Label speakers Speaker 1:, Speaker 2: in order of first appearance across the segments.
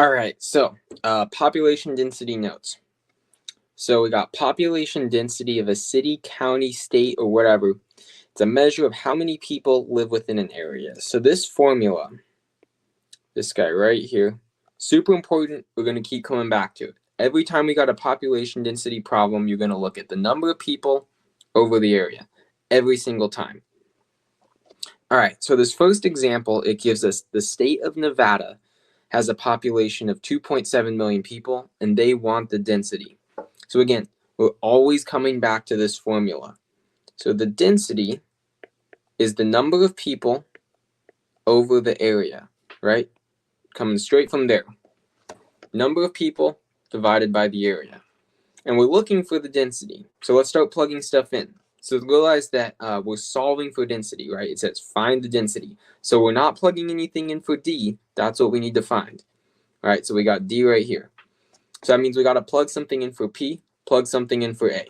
Speaker 1: All right, so population density notes. So we got population density of a city, county, state, or whatever. It's a measure of how many people live within an area. So this formula, this guy right here, super important. We're going to keep coming back to it. Every time we got a population density problem, you're going to look at the number of people over the area every single time. All right, so this first example, it gives us the state of Nevada has a population of 2.7 million people, and they want the density. So again, we're always coming back to this formula. So the density is the number of people over the area, right? Coming straight from there. Number of people divided by the area. And we're looking for the density. So let's start plugging stuff in. So realize that we're solving for density, right? It says find the density. So we're not plugging anything in for D. That's what we need to find. All right, so we got D right here. So that means we got to plug something in for P, plug something in for A.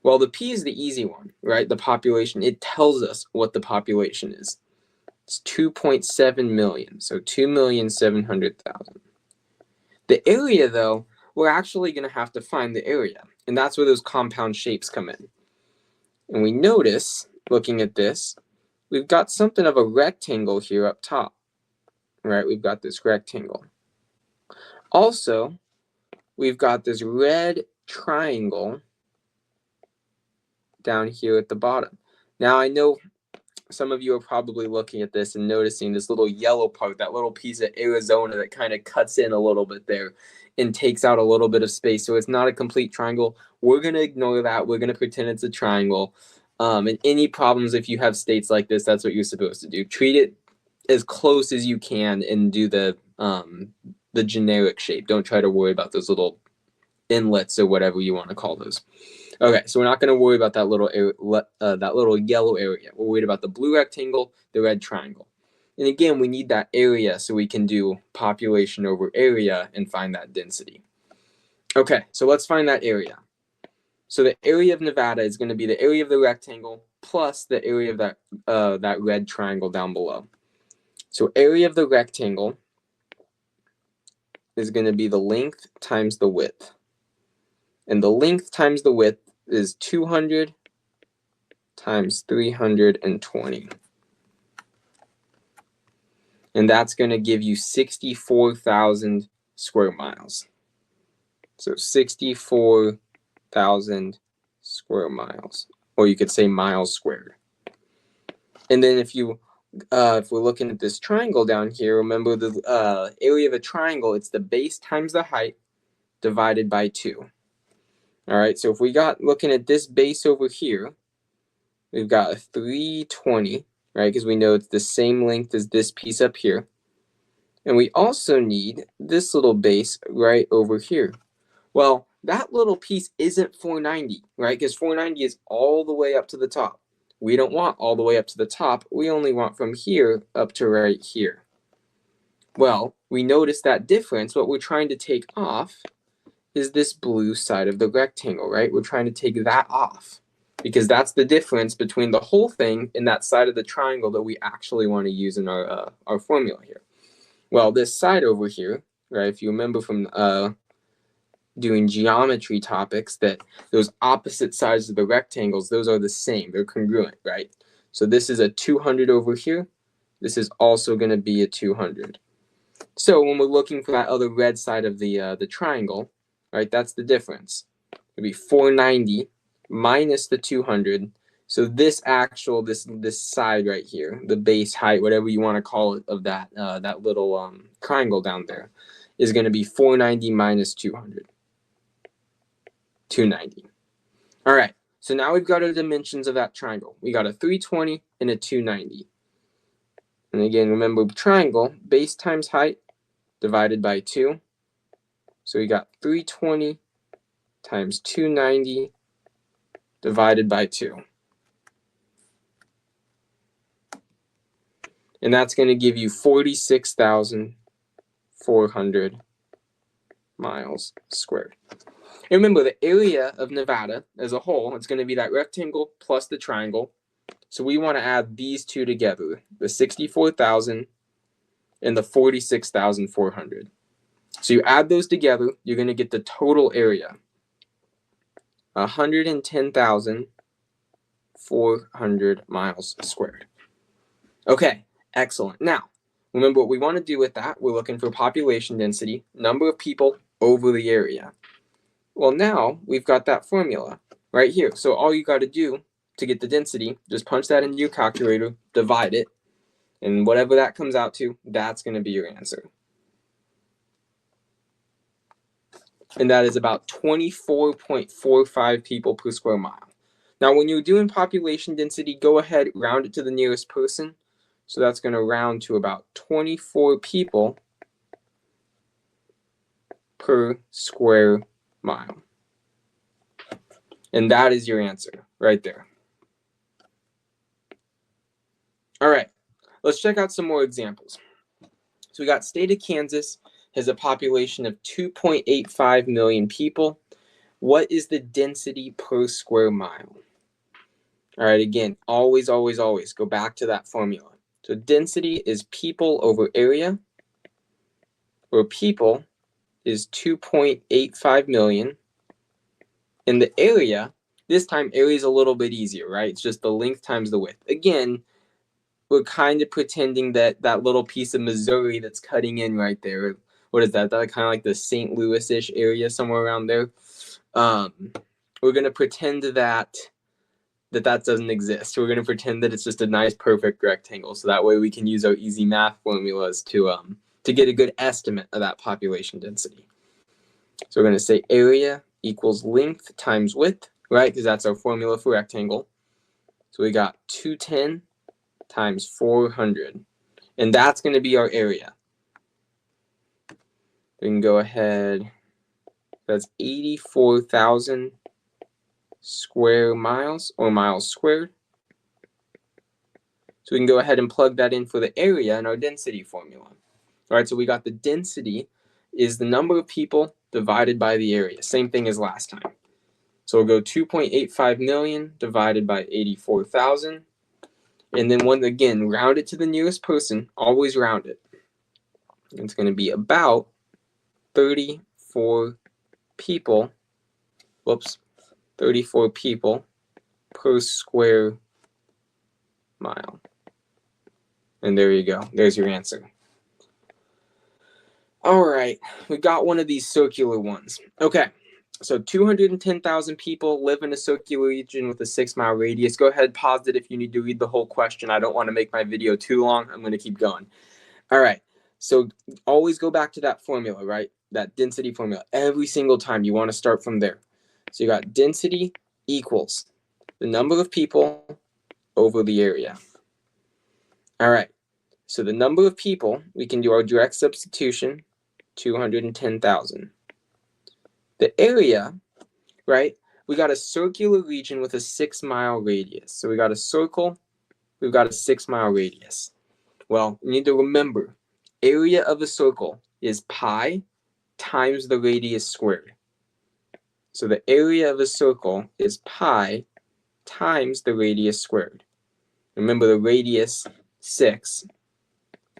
Speaker 1: Well, the P is the easy one, right? The population, it tells us what the population is. It's 2.7 million, so 2,700,000. The area, though, we're actually going to have to find the area, and that's where those compound shapes come in. And we notice, looking at this, we've got something of a rectangle here up top, right? We've got this rectangle. Also, we've got this red triangle down here at the bottom. Now, I know some of you are probably looking at this and noticing this little yellow part, that little piece of Arizona that kind of cuts in a little bit there and takes out a little bit of space. So it's not a complete triangle. We're going to ignore that. We're going to pretend it's a triangle. And any problems, if you have states like this, that's what you're supposed to do. Treat it as close as you can and do the generic shape. Don't try to worry about those little inlets or whatever you want to call those. Okay, so we're not going to worry about that little yellow area. We're worried about the blue rectangle, the red triangle. And again, we need that area so we can do population over area and find that density. Okay, so let's find that area. So the area of Nevada is going to be the area of the rectangle plus the area of that red triangle down below. So area of the rectangle is going to be the length times the width. And the length times the width is 200 times 320. And that's going to give you 64,000 square miles. So 64,000 square miles, or you could say miles squared. And then if we're looking at this triangle down here, remember the area of a triangle, it's the base times the height divided by 2. All right, so if we got looking at this base over here, we've got a 320, right? Because we know it's the same length as this piece up here. And we also need this little base right over here. Well, that little piece isn't 490, right? Because 490 is all the way up to the top. We don't want all the way up to the top. We only want from here up to right here. Well, we notice that difference. What we're trying to take off is this blue side of the rectangle, right? We're trying to take that off because that's the difference between the whole thing and that side of the triangle that we actually want to use in our formula here. Well, this side over here, right? If you remember from doing geometry topics, that those opposite sides of the rectangles, those are the same. They're congruent, right? So this is a 200 over here. This is also going to be a 200. So when we're looking for that other red side of the triangle, right, that's the difference. It'll be 490 minus the 200. So this side right here, the base height, whatever you want to call it, of that little triangle down there, is going to be 490 minus 200. 290. All right, so now we've got our dimensions of that triangle. We got a 320 and a 290. And again, remember, triangle, base times height divided by 2. So we got 320 times 290 divided by 2. And that's going to give you 46,400 miles squared. And remember, the area of Nevada as a whole, it's going to be that rectangle plus the triangle. So we want to add these two together, the 64,000 and the 46,400. So you add those together, you're going to get the total area. 110,400 miles squared. Okay, excellent. Now, remember what we want to do with that. We're looking for population density, number of people over the area. Well, now we've got that formula right here. So all you got to do to get the density, just punch that into your calculator, divide it, and whatever that comes out to, that's going to be your answer. And that is about 24.45 people per square mile. Now, when you're doing population density, go ahead, round it to the nearest person. So that's going to round to about 24 people per square mile. And that is your answer right there. All right, let's check out some more examples. So we got state of Kansas has a population of 2.85 million people. What is the density per square mile? All right, again, always go back to that formula. So density is people over area, where people is 2.85 million. And the area, this time area is a little bit easier, right? It's just the length times the width. Again, we're kind of pretending that that little piece of Missouri that's cutting in right there, what is that? That kind of like the St. Louis-ish area, somewhere around there. We're going to pretend that doesn't exist. We're going to pretend that it's just a nice, perfect rectangle. So that way we can use our easy math formulas to get a good estimate of that population density. So we're going to say area equals length times width, right? Because that's our formula for rectangle. So we got 210 times 400. And that's going to be our area. We can go ahead. That's 84,000 square miles, or miles squared. So we can go ahead and plug that in for the area in our density formula. All right, so we got the density is the number of people divided by the area. Same thing as last time. So we'll go 2.85 million divided by 84,000. And then once again, round it to the nearest person. Always round it. It's going to be about 34 people. 34 people per square mile. And there you go. There's your answer. All right, we got one of these circular ones. Okay, so 210,000 people live in a circular region with a 6-mile radius. Go ahead, pause it if you need to read the whole question. I don't want to make my video too long. I'm going to keep going. All right, so always go back to that formula, right? That density formula. Every single time you want to start from there. So you got density equals the number of people over the area. All right, so the number of people, we can do our direct substitution, 210,000. The area, right? We got a circular region with a 6-mile radius. So we got a circle, we've got a 6-mile radius. Well, you need to remember, area of a circle is pi times the radius squared. So the area of a circle is pi times the radius squared. Remember the radius 6.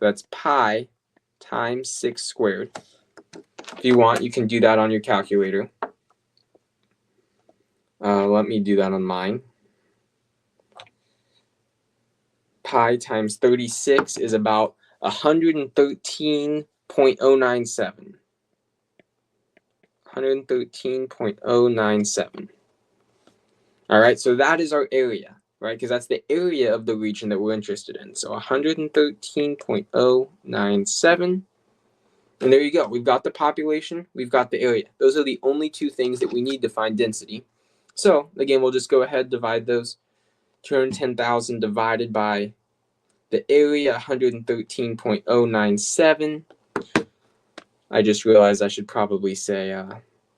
Speaker 1: That's pi times 6 squared. If you want, you can do that on your calculator. Let me do that on mine. Pi times 36 is about 113.097. 113.097. All right, so that is our area, right? Because that's the area of the region that we're interested in. So 113.097. And there you go. We've got the population. We've got the area. Those are the only two things that we need to find density. So, again, we'll just go ahead, divide those. 210,000 divided by the area, 113.097. I just realized I should probably say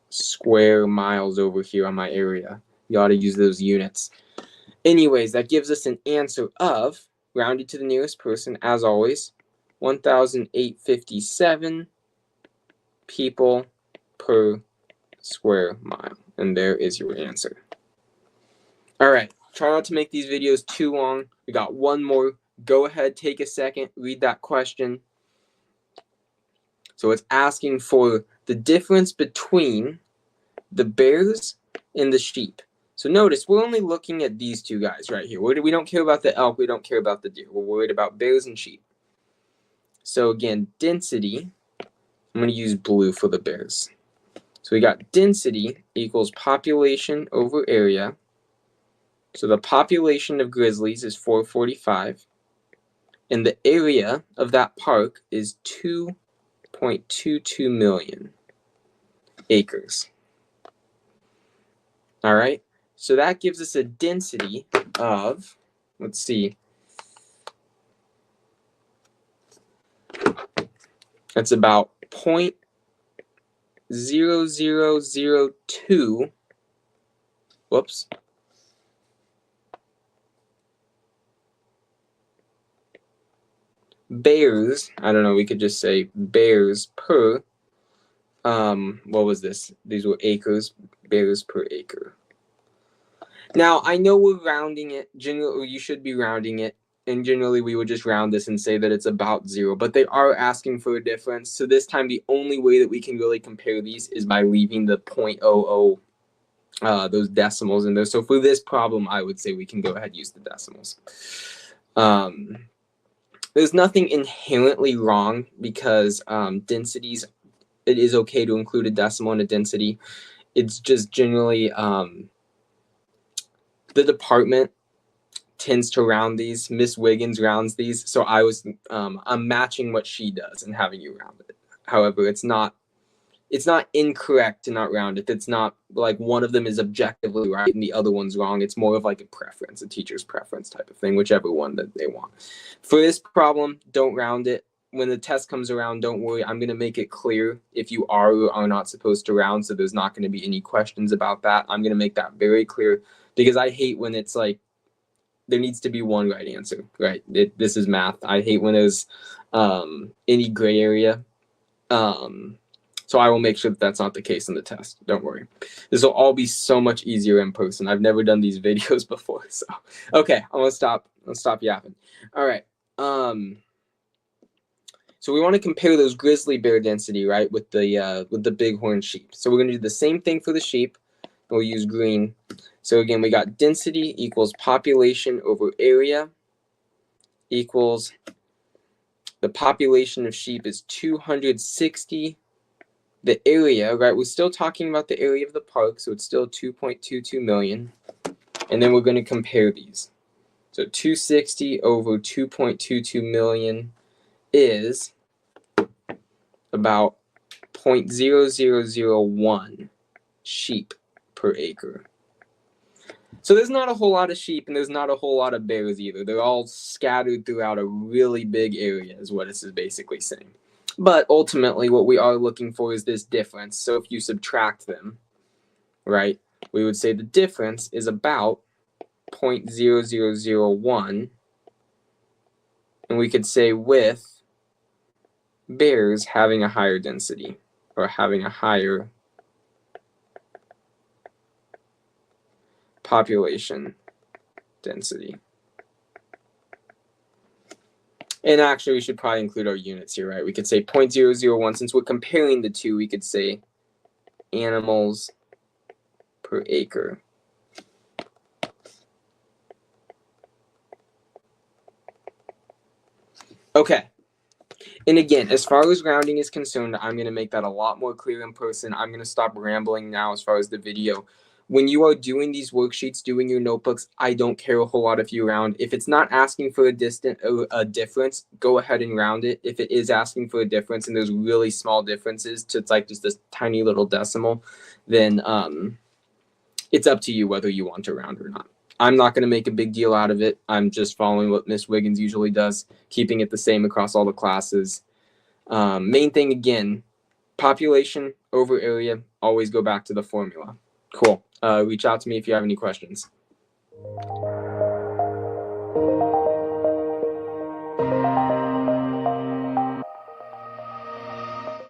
Speaker 1: square miles over here on my area. You ought to use those units. Anyways, that gives us an answer of, rounded to the nearest person, as always, 1,857 people per square mile. And there is your answer. All right, try not to make these videos too long. We got one more. Go ahead, take a second, read that question. So it's asking for the difference between the bears and the sheep. So notice we're only looking at these two guys right here. We don't care about the elk. We don't care about the deer. We're worried about bears and sheep. So again, density, I'm going to use blue for the bears. So we got density equals population over area. So the population of grizzlies is 445. And the area of that park is 2.22 million acres. All right. So that gives us a density of, let's see, that's about 0.0002, whoops, bears, I don't know, we could just say bears per, what was this? These were acres, bears per acre. Now, I know we're rounding it, generally, you should be rounding it, and generally we would just round this and say that it's about 0, but they are asking for a difference. So this time, the only way that we can really compare these is by leaving the 0.00, those decimals in there. So for this problem, I would say we can go ahead and use the decimals. There's nothing inherently wrong because densities, it is okay to include a decimal in a density. It's just generally the department tends to round these. Miss Wiggins rounds these, so I'm matching what she does and having you round it. However, it's not incorrect to not round it. It's not like one of them is objectively right and the other one's wrong. It's more of like a preference, a teacher's preference type of thing, whichever one that they want. For this problem, don't round it. When the test comes around, don't worry. I'm going to make it clear if you are or are not supposed to round, so there's not going to be any questions about that. I'm going to make that very clear because I hate when it's like there needs to be one right answer, right? This is math. I hate when there's any gray area. So I will make sure that that's not the case in the test. Don't worry. This will all be so much easier in person. I've never done these videos before, so okay. I'm gonna stop. I'll stop yapping. All right. So we want to compare those grizzly bear density, right, with the bighorn sheep. So we're gonna do the same thing for the sheep. And we'll use green. So again, we got density equals population over area equals the population of sheep is 260. The area, right, we're still talking about the area of the park, so it's still 2.22 million. And then we're going to compare these. So 260 over 2.22 million is about 0.0001 sheep per acre. So there's not a whole lot of sheep and there's not a whole lot of bears either. They're all scattered throughout a really big area is what this is basically saying. But ultimately what we are looking for is this difference. So if you subtract them, right, we would say the difference is about 0.0001. And we could say with bears having a higher density or having a higher population density. And actually, we should probably include our units here, right? We could say 0.001. Since we're comparing the two, we could say animals per acre. Okay. And again, as far as rounding is concerned, I'm going to make that a lot more clear in person. I'm going to stop rambling now as far as the video. When you are doing these worksheets, doing your notebooks, I don't care a whole lot if you round. If it's not asking for a difference, go ahead and round it. If it is asking for a difference and there's really small differences to it's like just this tiny little decimal, then it's up to you whether you want to round or not. I'm not going to make a big deal out of it. I'm just following what Miss Wiggins usually does, keeping it the same across all the classes. Main thing, again, population over area, always go back to the formula. Cool. Reach out to me if you have any questions.